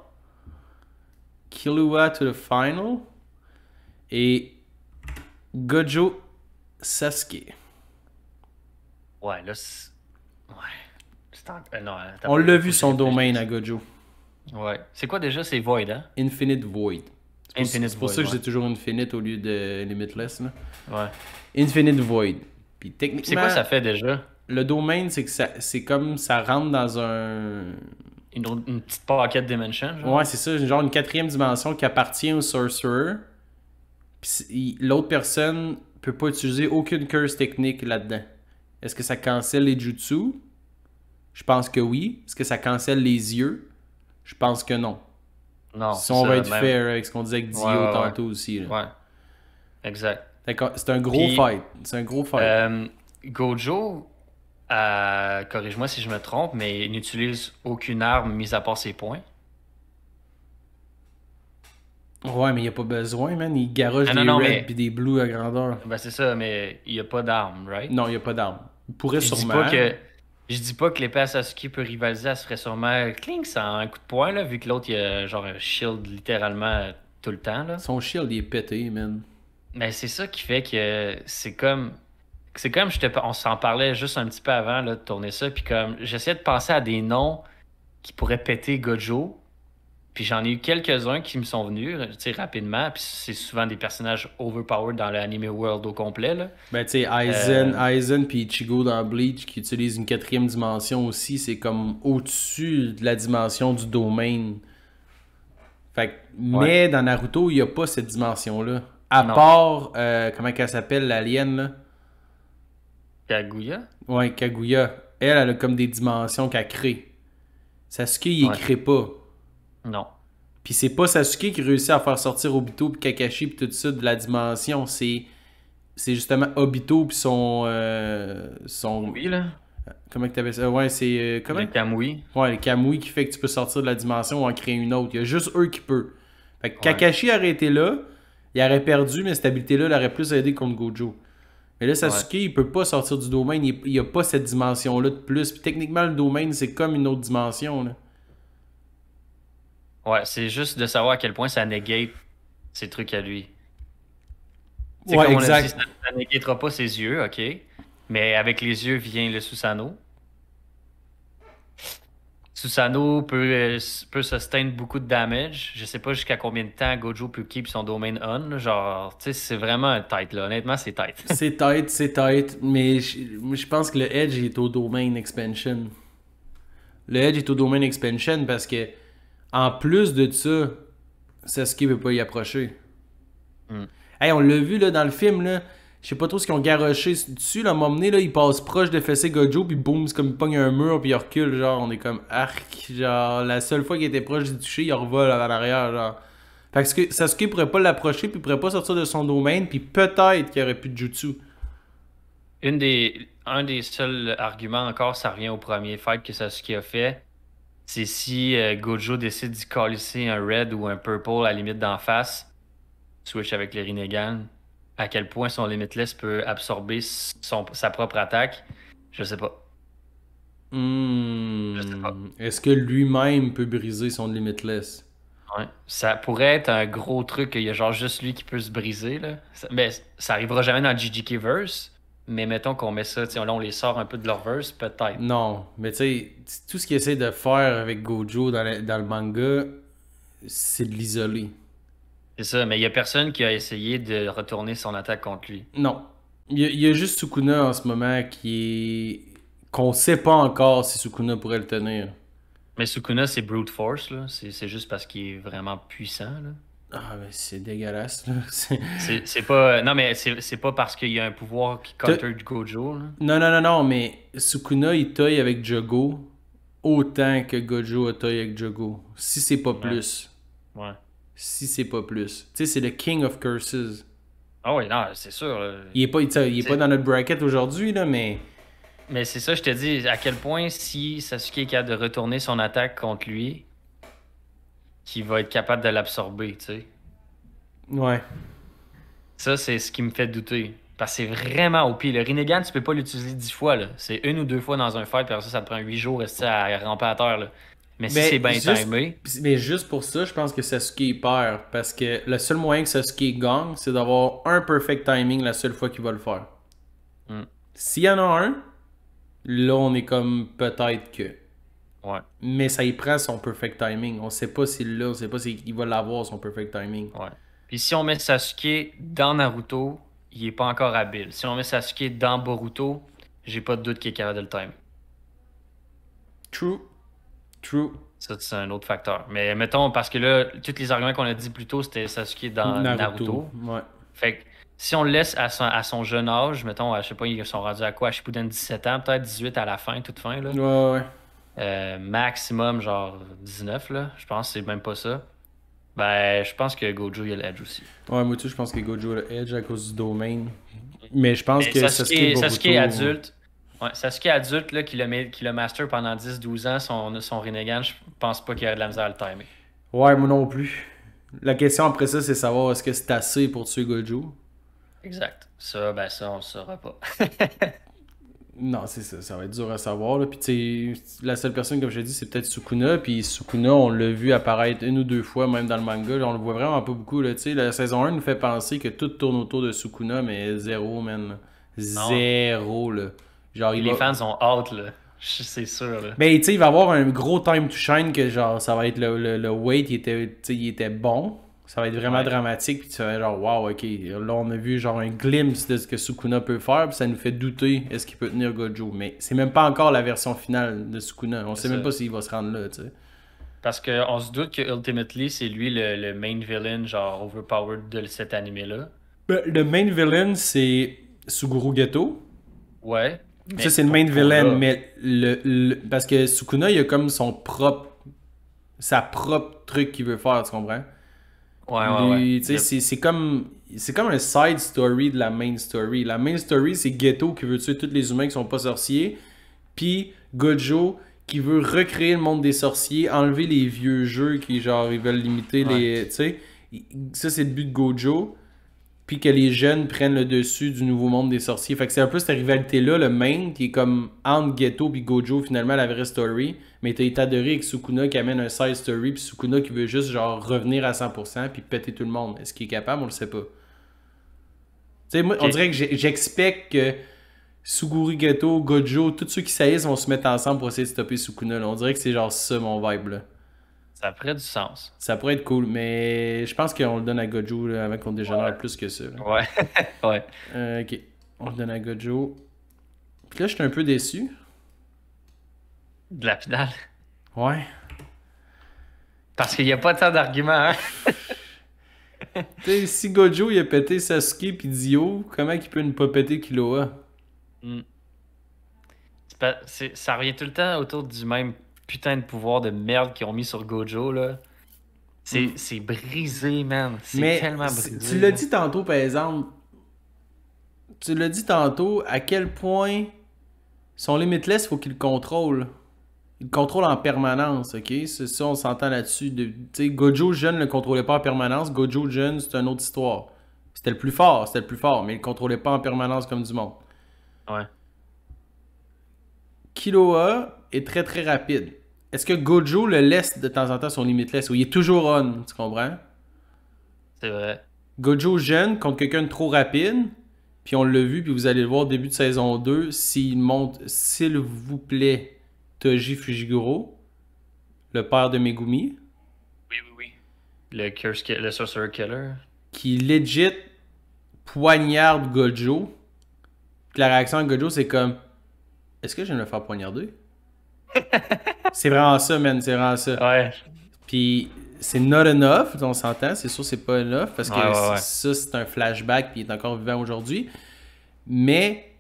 Killua to the final. Et Gojo Sasuke. Ouais, là, c'est. Ouais. Non, attends, On l'a vu faut son que je domaine à réfléchisse. Gojo. Ouais. C'est quoi déjà? C'est Void, hein? Infinite Void. Infinite C'est pour Void, ça que je ouais. dis toujours Infinite au lieu de Limitless, là. Ouais. Infinite Void. Puis C'est techniquement, quoi ça fait déjà? le domaine, c'est que c'est comme ça rentre dans un. Une petite pocket dimension, genre? Ouais, c'est ça, genre une quatrième dimension qui appartient au Sorcerer. Puis l'autre personne peut pas utiliser aucune curse technique là-dedans. Est-ce que ça cancelle les jutsu? Je pense que oui. Est-ce que ça cancelle les yeux? Je pense que non. Non, Si c'est on ça, va être même. fair avec ce qu'on disait avec Dio Ouais, ouais, ouais. tantôt aussi. Là. Ouais. Exact. D'accord, c'est un gros Puis, fight. C'est un gros fight. Gojo, corrige-moi si je me trompe, mais il n'utilise aucune arme mis à part ses poings. Ouais, mais il a pas besoin, man. Il garoche Ah des non, non, Reds mais pis des Blues à grandeur. ben c'est ça, mais il n'y a pas d'arme, right? Non, il a pas d'arme. Il pourrait Je dis pas sûrement. que je dis pas que l'épée à Sasuke peut rivaliser, elle se ferait sûrement clink sans un coup de poing, là, vu que l'autre il a genre un shield littéralement tout le temps, là. Son shield, il est pété, man. Mais c'est ça qui fait que c'est comme on s'en parlait juste un petit peu avant là, de tourner ça, puis comme j'essayais de penser à des noms qui pourraient péter Gojo. Puis j'en ai eu quelques-uns qui me sont venus, tu sais, rapidement. Puis c'est souvent des personnages overpowered dans l'anime world au complet, là. Ben, tu sais, Euh, Aizen puis Ichigo dans Bleach qui utilise une quatrième dimension aussi, c'est comme au-dessus de la dimension du domaine. Fait que, ouais. mais dans Naruto, il n'y a pas cette dimension-là. À Non. part, comment qu'elle s'appelle, l'alien, là? Kaguya? Ouais, Kaguya. Elle a comme des dimensions qu'elle crée. Sasuke, il les Ouais. crée pas. Non. Puis c'est pas Sasuke qui réussit à faire sortir Obito puis Kakashi puis tout ça de la dimension. C'est justement Obito puis son Oui, là. comment que t'appelles ça? Ouais, c'est Le comment? Kamui. Ouais, le Kamui qui fait que tu peux sortir de la dimension ou en créer une autre. Il y a juste eux qui peuvent. Fait que Ouais. Kakashi aurait été là, il aurait perdu, mais cette habilité-là l'aurait plus aidé contre Gojo. Mais là, Ouais. Sasuke, il peut pas sortir du domaine. Il y a pas cette dimension-là de plus. Puis techniquement, le domaine, c'est comme une autre dimension, là. Ouais, c'est juste de savoir à quel point ça negate ses trucs à lui. Tu sais, Ouais, comme on a dit, exact. ça négatera pas ses yeux, ok. Mais avec les yeux vient le Susanoo. Susanoo peut sustain beaucoup de damage. Je sais pas jusqu'à combien de temps Gojo peut keep son domain on, là. Genre, tu sais, c'est vraiment un tight, là. Honnêtement, c'est tight. C'est tight, mais je pense que le Edge est au domain expansion. Le Edge est au domain expansion parce que, en plus de ça, Sasuke veut pas y approcher. Hmm. Hey, on l'a vu là, dans le film, là. Je sais pas trop ce qu'ils ont garoché dessus. Là, à un moment donné, là, il passe proche de fesser Gojo, puis boum, c'est comme il pogne un mur, puis il recule. Genre, on est comme arc. Genre, la seule fois qu'il était proche du toucher, il revole en arrière. Genre. Fait que Sasuke pourrait pas l'approcher, puis il pourrait pas sortir de son domaine, puis peut-être qu'il y aurait plus de jutsu. Un des seuls arguments encore, ça revient au premier fight que Sasuke a fait. C'est si Gojo décide d'y calisser un red ou un purple à la limite d'en face, switch avec les Rinnegan, à quel point son limitless peut absorber sa propre attaque, je sais pas. Je sais pas. Est-ce que lui-même peut briser son limitless? Ouais. Ça pourrait être un gros truc qu'il y a genre juste lui qui peut se briser, là. Mais ça arrivera jamais dans le GGK verse. Mais mettons qu'on met ça, tu sais, là on les sort un peu de leur verse, peut-être. Non, mais tu sais, tout ce qu'il essaie de faire avec Gojo dans le manga, c'est de l'isoler. C'est ça, mais il y a personne qui a essayé de retourner son attaque contre lui. Non. Il y a juste Sukuna en ce moment qui est. Qu'on sait pas encore si Sukuna pourrait le tenir. Mais Sukuna, c'est brute force, là. C'est juste parce qu'il est vraiment puissant, là. Ah, mais c'est dégueulasse, là. C'est pas. Non, mais c'est pas parce qu'il y a un pouvoir qui counter du Gojo, là. Non, mais Sukuna, il taille avec Jogo autant que Gojo a taille avec Jogo. Si c'est pas Ouais. plus. Ouais. Si c'est pas plus. Tu sais, c'est le King of Curses. Ah oui, non, c'est sûr, là. Il est pas dans notre bracket aujourd'hui, là, mais. Mais c'est ça, je te dis, à quel point si Sasuke est capable de retourner son attaque contre lui, qu'il va être capable de l'absorber, tu sais. Ouais. Ça, c'est ce qui me fait douter. Parce que c'est vraiment au pire. Le Rinnegan, tu peux pas l'utiliser 10 fois, là. C'est une ou deux fois dans un fight, puis après ça te prend 8 jours rester à ramper à terre, là. Mais si c'est bien timé, Mais juste pour ça, je pense que Sasuke perd. Parce que le seul moyen que Sasuke gagne, c'est d'avoir un perfect timing la seule fois qu'il va le faire. hmm, S'il y en a un, là on est comme peut-être que. ouais, Mais ça y prend son perfect timing. On sait pas s'il l'a, on sait pas s'il va l'avoir son perfect timing. ouais. Puis si on met Sasuke dans Naruto, il est pas encore habile. Si on met Sasuke dans Boruto, j'ai pas de doute qu'il est capable de le time. True. True. Ça, c'est un autre facteur. Mais mettons, parce que là, tous les arguments qu'on a dit plus tôt, c'était Sasuke dans Naruto. Ouais. Fait que si on le laisse à son jeune âge, mettons, je sais pas, ils sont rendus à quoi? À Shippuden 17 ans, peut-être 18 à la fin, toute fin, là. Ouais. Maximum, genre 19, là. Je pense que c'est même pas ça. Ben, je pense que Gojo, il a l'edge aussi. Ouais, moi, tu sais, je pense que Gojo a le edge à cause du domain. Mais je pense Mais que Sasuke Sasuke Boruto... adulte. Ouais, Sasuke adulte, là, qui le master pendant 10-12 ans, son Rinnegan, je pense pas qu'il a de la misère à le timer. Ouais, moi non plus. La question après ça, c'est savoir est-ce que c'est assez pour tuer Gojo? Exact. Ça, ben ça, on le saura pas. Non, c'est ça, ça va être dur à savoir. Là. Puis, tu sais, la seule personne, comme je l'ai dit, c'est peut-être Sukuna. Puis, Sukuna, on l'a vu apparaître une ou deux fois, même dans le manga. Là, on le voit vraiment pas beaucoup. Là. Tu sais, la saison 1 nous fait penser que tout tourne autour de Sukuna, mais zéro, man. Non. Zéro, là. Genre, il Les va. fans ont hâte, là. C'est sûr, là. Ben, tu sais, il va avoir un gros time to shine que, genre, ça va être le wait, tu sais, il était bon. Ça va être vraiment Ouais. dramatique, puis tu vas être genre, wow, ok. Là, on a vu, genre, un glimpse de ce que Sukuna peut faire, puis ça nous fait douter est-ce qu'il peut tenir Gojo. Mais c'est même pas encore la version finale de Sukuna. On C'est sait même ça. pas s'il va se rendre là, tu sais. Parce qu'on se doute que ultimately, c'est lui le main villain, genre overpowered de cet animé-là. Ben, le main villain, c'est Suguru Geto. Ouais. Ça, Mais c'est le main pour villain, là. mais parce que Sukuna, il a comme sa propre truc qu'il veut faire, tu comprends? Ouais, ouais, ouais. Lui, tu sais, c'est comme un side story de la main story. La main story, c'est Geto qui veut tuer tous les humains qui sont pas sorciers, puis Gojo qui veut recréer le monde des sorciers, enlever les vieux jeux qui, genre, ils veulent limiter Ouais. les... Tu sais, ça, c'est le but de Gojo, puis que les jeunes prennent le dessus du nouveau monde des sorciers. Fait que c'est un peu cette rivalité-là, le main, qui est comme entre Geto puis Gojo, finalement, la vraie story. Mais t'as Itadori avec Sukuna qui amène un side story, puis Sukuna qui veut juste, genre, revenir à 100% puis péter tout le monde. Est-ce qu'il est capable? On le sait pas. Tu sais, moi, on Ok. dirait que j'expecte que Suguru Geto, Gojo, tous ceux qui saillissent vont se mettre ensemble pour essayer de stopper Sukuna. Là. On dirait que c'est genre ça, mon vibe, là. Ça ferait du sens. Ça pourrait être cool, mais je pense qu'on le donne à Gojo, là, avant qu'on dégénère plus que ça, là. Ouais. Ouais. Ok. On le donne à Gojo. Puis là, je suis un peu déçu. De la finale. Ouais. Parce qu'il n'y a pas tant d'arguments, hein? Tu sais, si Gojo, il a pété Sasuke pis Dio, comment il peut ne pas péter Killua? Hmm. Ça revient tout le temps autour du même putain de pouvoir de merde qu'ils ont mis sur Gojo, là. Hmm. C'est brisé, man. C'est Mais tellement tu brisé, l'as là. dit tantôt, par exemple, tu l'as dit tantôt, à quel point son limitless, il faut qu'il le contrôle. Il le contrôle en permanence, ok? C'est ça, on s'entend là-dessus. Tu sais, Gojo jeune ne le contrôlait pas en permanence. Gojo jeune, c'est une autre histoire. C'était le plus fort, mais il le contrôlait pas en permanence comme du monde. Ouais. Killua est très très rapide. Est-ce que Gojo le laisse de temps en temps son limitless ou il est toujours on, tu comprends? C'est vrai. Gojo jeune contre quelqu'un de trop rapide, puis on l'a vu, puis vous allez le voir au début de saison 2, s'il monte, s'il vous plaît, Toji Fujiguro, le père de Megumi, Oui, oui, oui. Le Sorcerer Killer. qui legit poignarde Gojo. Puis la réaction de Gojo, c'est comme est-ce que je viens de me faire poignarder? C'est vraiment ça, man, c'est vraiment ça. Ouais. Puis c'est not enough, on s'entend, c'est sûr c'est pas enough, parce Ouais, que ouais, ouais. ça c'est un flashback, puis il est encore vivant aujourd'hui. Mais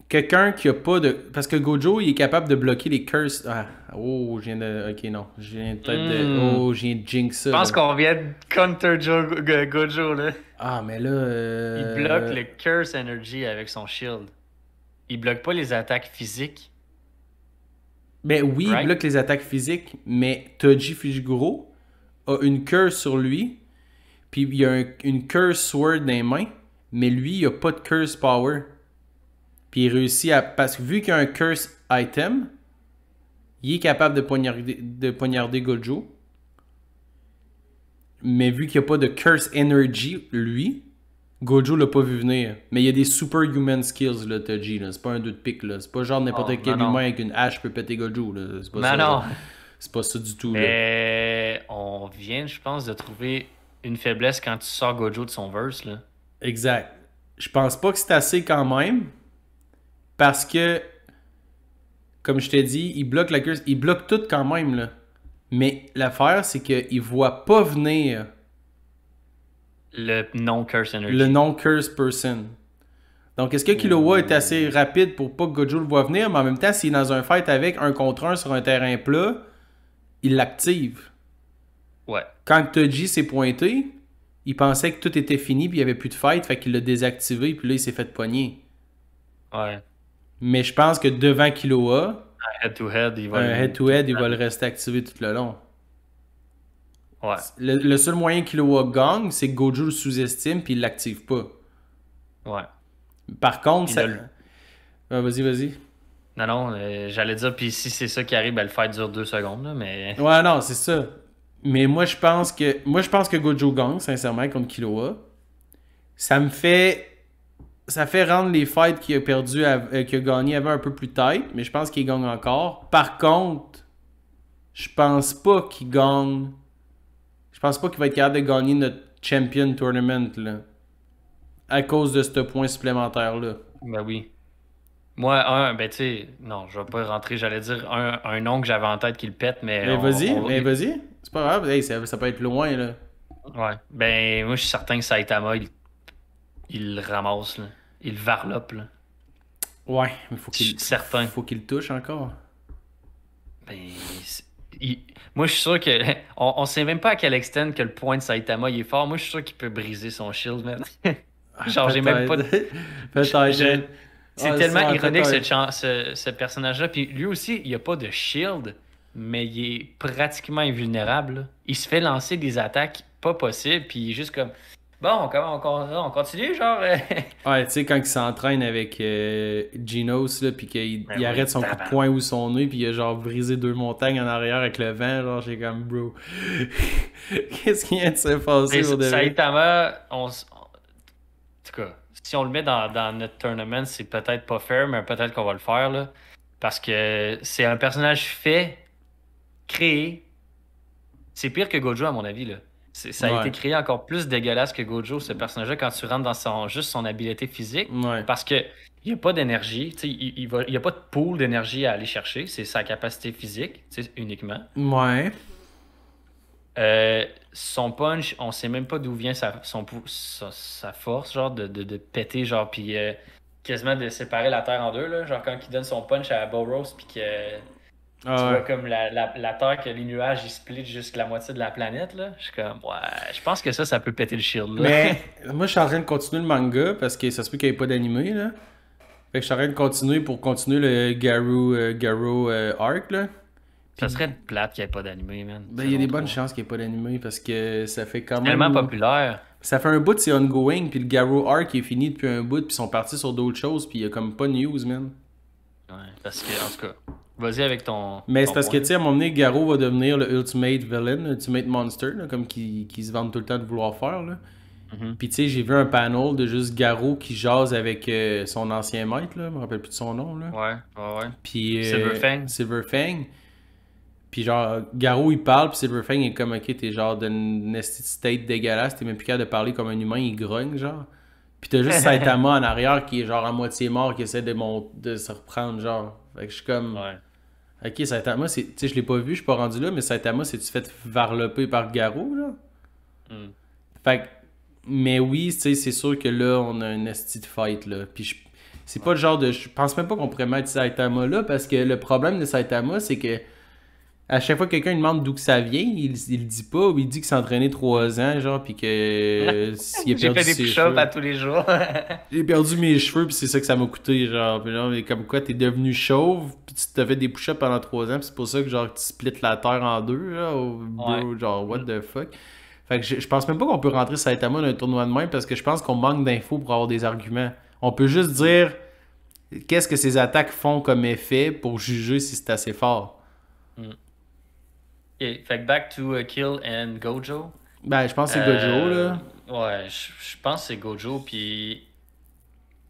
quelqu'un qui a pas de. Parce que Gojo, il est capable de bloquer les curses. Ah, oh, je viens de. Ok, non. Je viens peut-être de. Oh, je viens de jinx Je ça, pense là. qu'on vient de counter Gojo, là. Ah, mais là. Il bloque le Curse Energy avec son shield. Il bloque pas les attaques physiques, Ben oui, il right? bloque les attaques physiques, mais Toji Fujiguro a une curse sur lui, puis il a une curse sword dans les mains, mais lui, il a pas de curse power. Puis il réussit à. Parce que vu qu'il a un curse item, il est capable de poignarder Gojo. Mais vu qu'il n'y a pas de curse energy, lui, Gojo l'a pas vu venir. Mais il y a des superhuman skills, là, Toji. Là. C'est pas un 2 de pique. Là. C'est pas genre n'importe Oh, quel non, humain non. avec une hache peut péter Gojo. Là. C'est pas Non, ça. Là. non. C'est pas ça du tout. Là. Mais on vient, je pense, de trouver une faiblesse quand tu sors Gojo de son verse, là. Exact. Je pense pas que c'est assez quand même. Parce que, comme je t'ai dit, il bloque la curse. Il bloque tout quand même. Là. Mais l'affaire, c'est qu'il voit pas venir Le non-Curse Energy. le non-curse person. Donc, est-ce que Killua est assez rapide pour pas que Gojo le voit venir, mais en même temps, s'il est dans un fight avec un contre un sur un terrain plat, il l'active. Ouais. Quand Toji s'est pointé, il pensait que tout était fini, puis il n'y avait plus de fight, fait qu'il l'a désactivé, puis là, il s'est fait pogner. Ouais. Mais je pense que devant Killua, Head-to-head, il va un le... head-to-head, il va le rester activé tout le long. Ouais. Le seul moyen Killua gagne, c'est que Gojo le sous-estime puis il l'active pas. Ouais. Par contre, Puis ça... là, Vas-y. non, non, j'allais dire, puis si c'est ça qui arrive, ben, le fight dure 2 secondes, là, mais... Ouais, non, c'est ça. Mais moi je pense que Gojo gagne, sincèrement, contre Killua. Ça fait rendre les fights qu'il a qu'il a gagné avant un peu plus tight, mais je pense qu'il gagne encore. Par contre, je pense pas qu'il gagne. Je pense pas qu'il va être capable de gagner notre Champion Tournament, là. À cause de ce point supplémentaire-là. Ben oui. Moi, ben tu sais, non, je vais pas rentrer, j'allais dire un nom que j'avais en tête qui le pète, mais Mais vas-y. C'est pas grave. Hey, ça peut être loin, là. Ouais. Ben, moi, je suis certain que Saitama, il le ramasse, là. Il le varlope, là. Ouais, mais Je suis certain. faut qu'il touche encore. Ben, moi, je suis sûr que. On sait même pas à quel extent que le point de Saitama il est fort. Moi, je suis sûr qu'il peut briser son shield, man. Genre, j'ai même pas de. Peut-être. C'est tellement ironique ce personnage-là. Puis lui aussi, il a pas de shield, mais il est pratiquement invulnérable, là. Il se fait lancer des attaques pas possibles, puis il est juste comme. Bon, on continue, genre. Ouais, tu sais, quand il s'entraîne avec Genos, là, puis qu'il Ben il arrête oui, son coup de poing ou son nez, puis il a genre brisé 2 montagnes en arrière avec le vent, genre, j'ai comme, bro. Qu'est-ce qui vient de se passer au début? Saitama, en tout cas, si on le met dans notre tournament, c'est peut-être pas fair, mais peut-être qu'on va le faire, là. Parce que c'est un personnage fait, créé. C'est pire que Gojo, à mon avis, là. Ça a Ouais. été créé encore plus dégueulasse que Gojo, ce personnage-là, quand tu rentres dans juste son habileté physique. Ouais. Parce que il n'y a pas d'énergie, tu sais, il y a pas de pool d'énergie à aller chercher, c'est sa capacité physique, tu sais, uniquement. Ouais. Son punch, on sait même pas d'où vient sa force, genre de péter, genre, puis quasiment de séparer la Terre en deux, là. Genre quand il donne son punch à Boros, puis que tu vois comme la Terre, que les nuages, ils split jusqu'à la moitié de la planète, là. Je suis comme, ouais, je pense que ça peut péter le shield, là. Mais moi, je suis en train de continuer le manga parce que ça se peut qu'il n'y ait pas d'animé, là. Fait que je suis en train de continuer pour continuer le Garou arc, là. Ça serait plate qu'il n'y ait pas d'animé, man. Ben, il y a des bonnes chances qu'il n'y ait pas d'animé parce que ça fait quand même. Tellement populaire. Ça fait un bout, c'est ongoing, puis le Garou arc est fini depuis un bout, puis ils sont partis sur d'autres choses, puis il y a comme pas de news, man. Ouais, parce que, en tout cas, vas-y avec ton. Mais ton c'est parce que, point. tu sais, à un moment donné, Garou va devenir le Ultimate Villain, le Ultimate Monster, là, comme qui se vendent tout le temps de vouloir faire, là. Mhm. Puis, tu sais, j'ai vu un panel de juste Garou qui jase avec son ancien maître, là, je me rappelle plus de son nom, là. Ouais. Puis, Silverfang. Puis genre, Garou il parle, puis Silverfang est comme, ok, t'es genre d'une nasty state dégueulasse, t'es même plus capable de parler comme un humain, il grogne, genre. Puis t'as juste Saitama en arrière qui est genre à moitié mort, qui essaie de se reprendre, genre. Fait que je suis comme, Ouais. ok, Saitama, tu sais, je l'ai pas vu, je suis pas rendu là, mais Saitama, c'est-tu fait varloper par Garou, là? Mm. Fait que, mais oui, tu sais, c'est sûr que là, on a un nasty de fight, là. Puis c'est pas le genre de. Je pense même pas qu'on pourrait mettre Saitama là, parce que le problème de Saitama, c'est que à chaque fois que quelqu'un lui demande d'où que ça vient, il le dit pas, ou il dit qu'il s'est entraîné 3 ans, genre, puis que s'il a J'ai perdu fait des ses push-ups cheveux. à tous les jours. J'ai perdu mes cheveux, puis c'est ça que ça m'a coûté, genre. Puis genre, mais comme quoi, t'es devenu chauve, puis tu t'as fait des push-ups pendant 3 ans, puis c'est pour ça que genre tu splits la terre en deux, genre, bro, genre, what the fuck. Fait que je pense même pas qu'on peut rentrer Saitama dans un tournoi de main, parce que je pense qu'on manque d'infos pour avoir des arguments. On peut juste dire qu'est-ce que ces attaques font comme effet pour juger si c'est assez fort. Ok, fait que back to Kill and Gojo. Ben, je pense que c'est Gojo, là. Ouais, je pense que c'est Gojo, puis.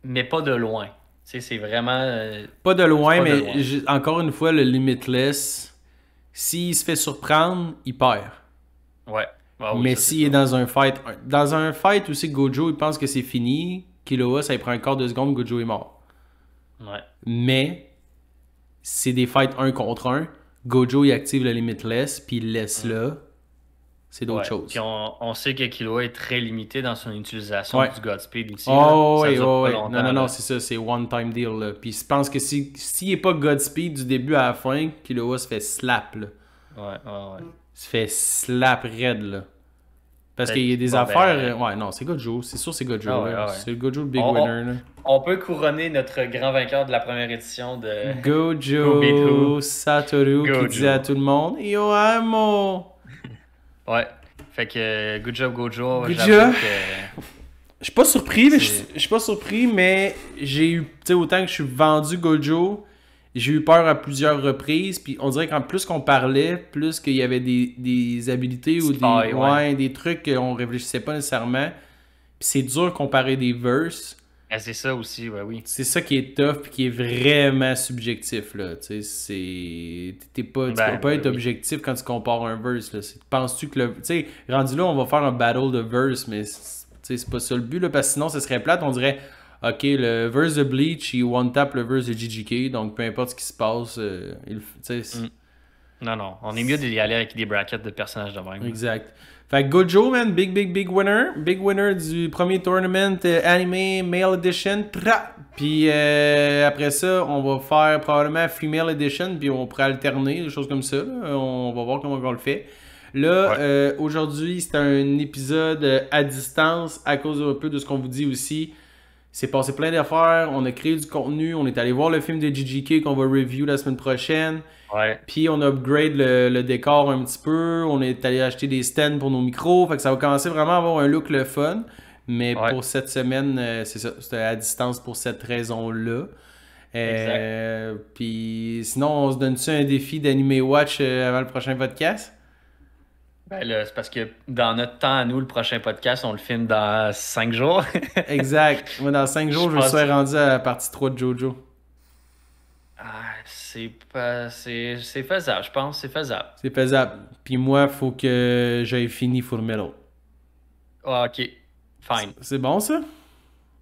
Mais pas de loin. Tu sais, c'est vraiment. Pas de loin, Pas de mais loin. encore une fois, le Limitless, s'il se fait surprendre, il perd. Ouais. Ah oui, mais ça, c'est s'il est sûr. dans un fight où c'est Gojo, il pense que c'est fini, Killua, ça lui prend un quart de seconde, Gojo est mort. Ouais. Mais c'est des fights 1 contre 1. Gojo, il active le Limitless, puis il laisse là. C'est d'autres Ouais. choses. Puis on sait que Killua est très limité dans son utilisation Ouais. du Godspeed aussi. Oh, là. Ça ouais, dure pas ouais. longtemps, Non, là. c'est ça, c'est one-time deal, là. Puis je pense que s'il est pas Godspeed du début à la fin, Killua se fait slap, là. Ouais. Il se fait slap raide, là. Parce Fait qu'il y a des bon, affaires. ben, Ouais, non, c'est Gojo. C'est sûr, c'est Gojo. Ah ouais, là. ah ouais. C'est le Gojo, le big On- winner, là. On peut couronner notre grand vainqueur de la première édition de Gojo Who beat who? Satoru qui Gojo. dit à tout le monde Yo amo! Ouais. Fait que good job Gojo. Good J'avoue job. que Je suis pas surpris, mais je c'est- suis pas surpris, mais j'ai eu, tu sais, autant que je suis vendu Gojo, j'ai eu peur à plusieurs reprises, puis on dirait qu'en plus qu'on parlait, plus qu'il y avait des habilités ou Petites failles, ouais. des trucs qu'on réfléchissait pas nécessairement. Puis c'est dur de comparer des verses. Ah, c'est ça aussi, ouais, oui. C'est ça qui est tough puis qui est vraiment subjectif, là. Tu sais, tu peux pas être Oui. objectif quand tu compares un verse, là. Penses-tu que le... Tu sais, rendu là, on va faire un battle de verse, mais tu sais, c'est pas ça le but, là, parce que sinon, ce serait plate. On dirait, OK, le verse de Bleach, il one-tap le verse de GGK, donc peu importe ce qui se passe, tu sais... Non, non. On est mieux d'y aller avec des brackets de personnages de même. Exact. Fait que Gojo, man, big winner. Big winner du premier tournament anime male edition. Puis après ça, on va faire probablement female edition, puis on pourrait alterner, des choses comme ça. Là. On va voir comment on le fait. Là, Ouais. aujourd'hui, c'est un épisode à distance à cause un peu de ce qu'on vous dit aussi. C'est passé plein d'affaires, on a créé du contenu, on est allé voir le film de GGK qu'on va review la semaine prochaine. Ouais. Puis on upgrade le décor un petit peu. On est allé acheter des stands pour nos micros. Fait que ça va commencer vraiment à avoir un look le fun. Mais Ouais. pour cette semaine, c'est ça. C'était à distance pour cette raison-là. Puis sinon, on se donne-tu un défi d'animer Watch avant le prochain podcast? Ben là, c'est parce que dans notre temps à nous, le prochain podcast, on le filme dans 5 jours. Exact. Moi, dans 5 jours, Je je pense- suis rendu à la partie 3 de Jojo. C'est pas. C'est faisable, je pense, c'est faisable. C'est faisable. Puis moi, faut que j'aille fini Full Metal. Ah, ok. Fine. C'est bon, ça?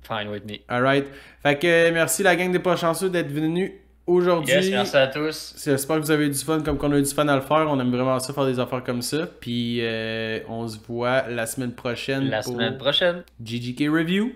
Fine with me. Alright. Fait que merci la gang des pas chanceux d'être venus aujourd'hui. Yes, merci à tous. J'espère que vous avez eu du fun comme qu'on a eu du fun à le faire. On aime vraiment ça faire des affaires comme ça. Puis on se voit la semaine prochaine La pour semaine prochaine. GGK Review.